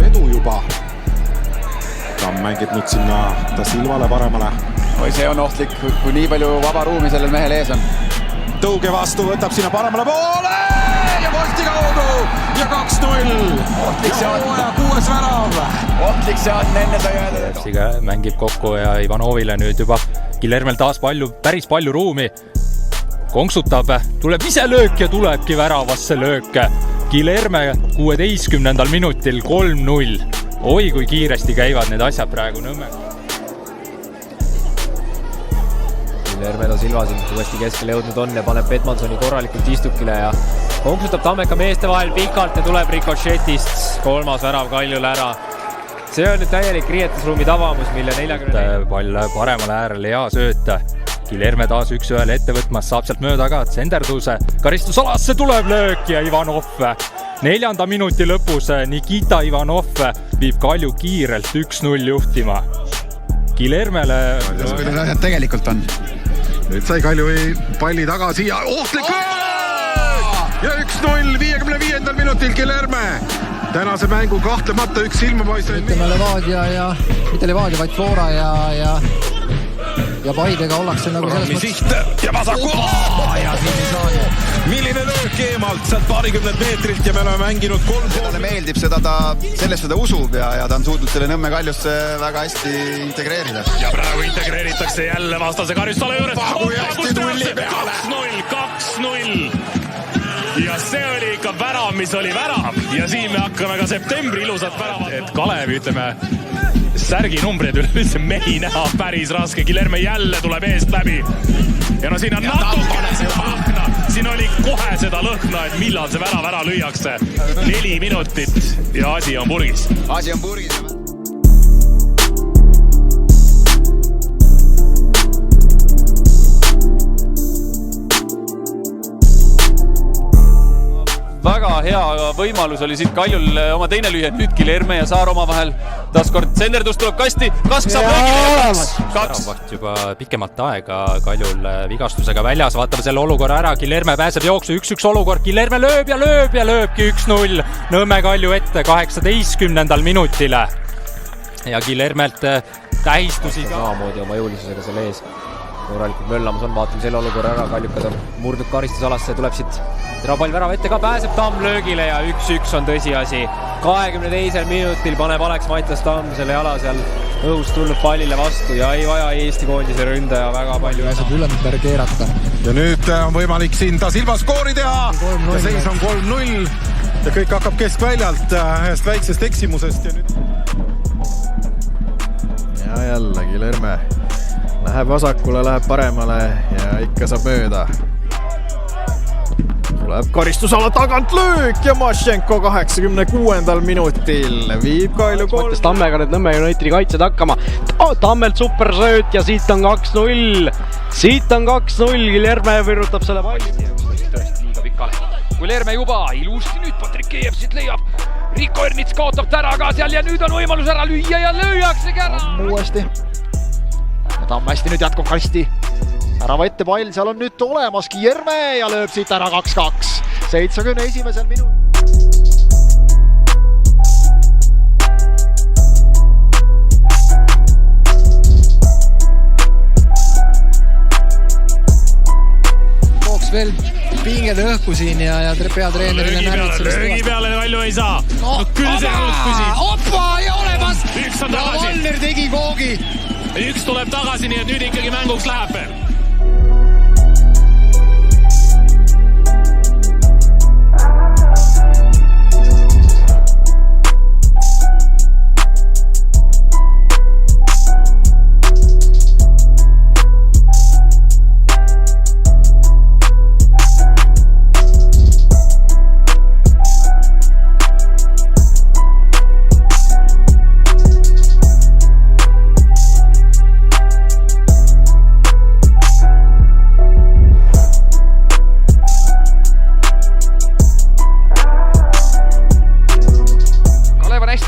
edu juba. Tamm mängib nüüd sinna Da Silvale paremale. Oi, see on ohtlik, kui nii palju vaba ruumi sellel mehel ees on. Tõuge vastu, võtab sinna paremale poole ja posti kaudu ja 2-0. Ohtlik see on. Ja 6. värav. Ohtlik see on, enne ta jääda. EFC-ga mängib kokku ja Ivanovile nüüd juba Guilhermel taas päris palju ruumi. Konksutab, tuleb ise löök ja tulebki väravasse löök. Guilherme 16. minutil 3-0. Oi, kui kiiresti käivad need asjad praegu Nõmmega. Guilherme Da Silva siin uuesti keskele jõudnud on ja paneb Petmansoni korralikult istukile ja konksutab Tammeka meeste vahel pikalt ja tuleb rikošetist 3. värav Kaljule ära. See on nüüd täielik riietusruumi tavamus, mille 40... Pall paremale äärele hea sööta. Guilherme taas 1-1 ette võtmas, saab sealt mööda ka senderduse. Karistusalasse tuleb löök ja Ivanov 4. minuti lõpus Nikita Ivanov viib Kalju kiirelt 1-0 juhtima. Guilhermele... Kuidas asjad tegelikult on? Nüüd sai Kalju palli tagasi ja ohtlik ja 1-0 55. minutil Guilherme. Tänase mängu kahtlemata üks silmapaistvaid. Ütleme Levadia ja mitte Levadia, vaid Flora ja Paidega ollakse nagu selles mõttes. Siht ja vasaku! Ja siin ei saa ju. Milline löök eemalt sealt paarikümnelt meetrilt ja me oleme mänginud 3 pool. Talle meeldib seda, sellest ta usub ja ta on suutnud selle Nõmme Kaljusse väga hästi integreerida. Ja praegu integreeritakse jälle vastase Karistale juures. Kui hästi tulli peale. 2-0. Ja see oli ikka värav, mis oli värav. Ja siin me hakkame ka septembri ilusat väravat. Et Kalevi, ütleme, särginumbrid üleüldse mehi näha päris raske. Guilherme jälle tuleb eest läbi. Ja no siin on natukene seda lõhna. Siin oli kohe seda lõhna, et millal see värav ära lüüakse. 4 minutit ja asi on purgis. Asi on purgis. Väga hea võimalus oli siit Kaljul oma teine lüüa, nüüd Guilherme ja Saar oma vahel. Taaskord senderdus tuleb kasti, Kask saab löögi. Väravaht juba pikemat aega Kaljul vigastusega väljas, vaatame selle olukorra ära. Guilherme pääseb jooksu, 1-1 olukord, Guilherme lööb ja lööbki 1-0. Nõmme Kalju ette 18. minutile. Ja Guilhermelt tähistusi ka. Samamoodi oma jõulisusega selle ees. Korralikult möllamas on, vaatame selle olukorra ära, Kaljukad on murdnud karistusalasse, tuleb siit terapall värava ette ka, pääseb Tamm löögile ja 1-1 on tõsiasi. 22. minutil paneb Alex Mattias Tamm selle jala seal õhust tulnud pallile vastu ja ei vaja Eesti koondise ründaja väga palju. Saab ümber keerata. Ja nüüd on võimalik siin Da Silva skoori teha ja seis on 3-0 ja kõik hakkab keskväljalt ühest väiksest eksimusest. Ja jälle Guilherme läheb vasakule, läheb paremale ja ikka saab mööda. Tuleb karistusala tagant löök ja Mašenko 86. minutil viib Kalju kool. Tammega nüüd Nõmme Unitedi kaitsed hakkama. Tammelt super sööt ja siit on 2-0. Siit on 2-0, Guilherme virrutab selle palli. Tõesti liiga pikale. Guilherme juba ilusti nüüd Patrikejev siit leiab. Rico Ernits kaotab täna ka seal ja nüüd on võimalus ära lüüa ja lüüaksegi ära. Uuesti. Tamm hästi nüüd jätkub kasti. Värava ette pall, seal on nüüd olemas Guilherme ja lööb siit ära 2-2. 71. minut. Tooks veel pinged õhku siin ja peatreenerile närvid sellest. Löögi peale Kalju ei saa. Küll see õlut püsib. Oppa ja olemas. Üks on tagasi. Valner tegi koogi. Üks tuleb tagasi, nii et nüüd ikkagi mänguks läheb veel.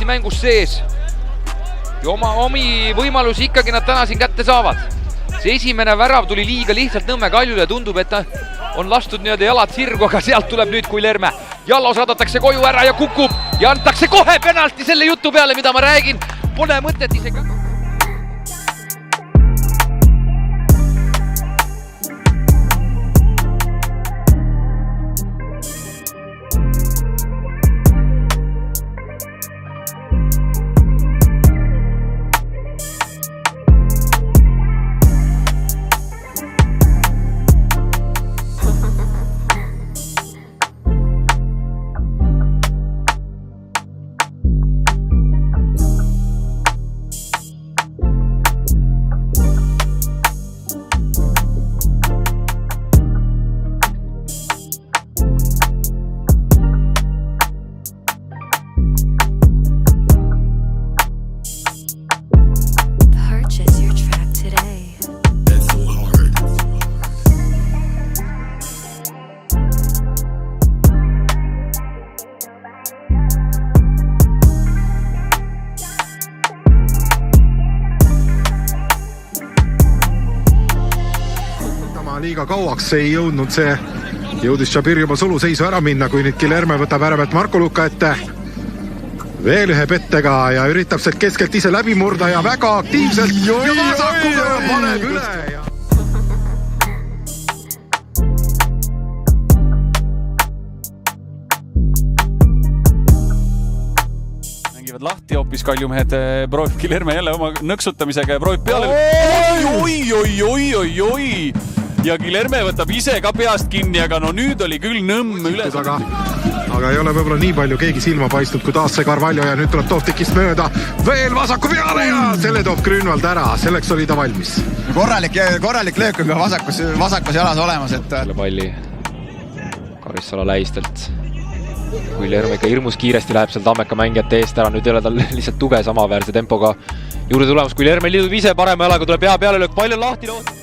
Mängus sees ja omi võimalusi ikkagi nad täna siin kätte saavad. See esimene värav tuli liiga lihtsalt Nõmme Kaljule, tundub, et on lastud jalad sirgu, aga sealt tuleb nüüd Guilherme Jallo saadatakse koju ära ja kukub ja antakse kohe penalti selle jutu peale, mida ma räägin. Pole mõtet isegi. Liiga kauaks ei jõudnud see, jõudis Šabir juba suluseisu ära minna, kui nüüd Guilherme võtab äärepealt Marko Luka ette. Veel ühe pettega ja üritab sealt keskelt ise läbi murda ja väga aktiivselt ja vasakuga paneb üle. Mängivad lahti hoopis Kaljumehed, proovib Guilherme jälle oma nõksutamisega ja proovib peale. Oi! Ja Guilherme võtab ise ka peast kinni, aga no nüüd oli küll nõmm üles. Aga ei ole võib-olla nii palju keegi silma paistnud, kui taas see Carvalho ja nüüd tuleb Tovtikist mööda. Veel vasaku peale ja selle toob Grünwald ära, selleks oli ta valmis. Korralik löök on ka vasakus jalas olemas. Selle palli Karissala lähistelt. Guilherme ikka hirmus kiiresti läheb seal Tammeka mängijate eest ära, nüüd ei ole tal lihtsalt tuge samaväärse tempoga juurde tulemas. Guilherme liidub ise parema jalaga, tuleb hea peale löök, pall on lahti lood.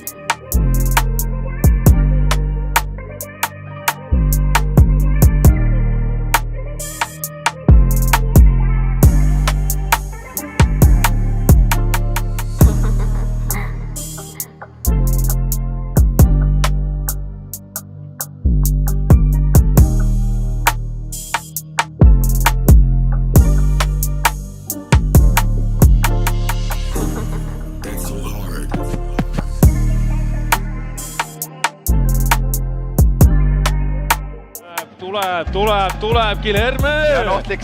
Tuleb Guilherme!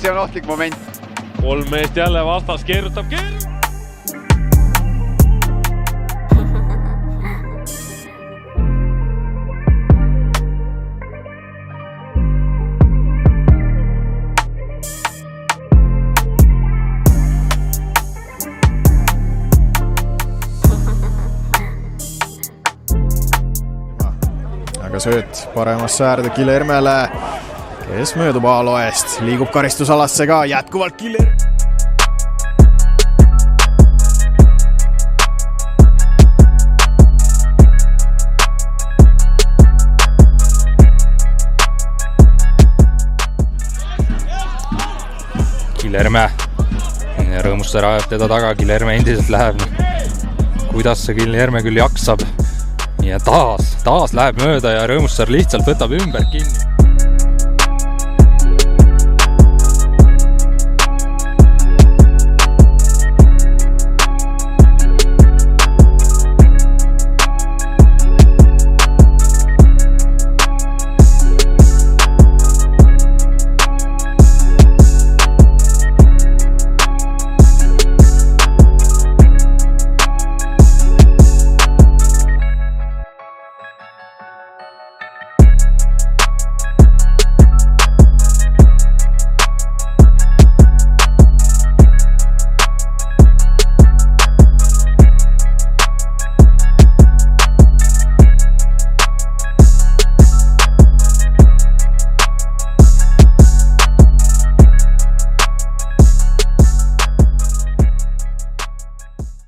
See on ohtlik moment. 3 meest jälle vastas, keerutab. Aga sööt paremasse äärde Guilhermele, kes möödub Aalo eest, liigub karistusalasse ka jätkuvalt Guilherme. Guilherme ja Rõõmustar ajab teda taga, Guilherme endiselt läheb. Kuidas see Guilherme küll jaksab ja taas läheb mööda ja Rõõmustar lihtsalt võtab ümber kinni.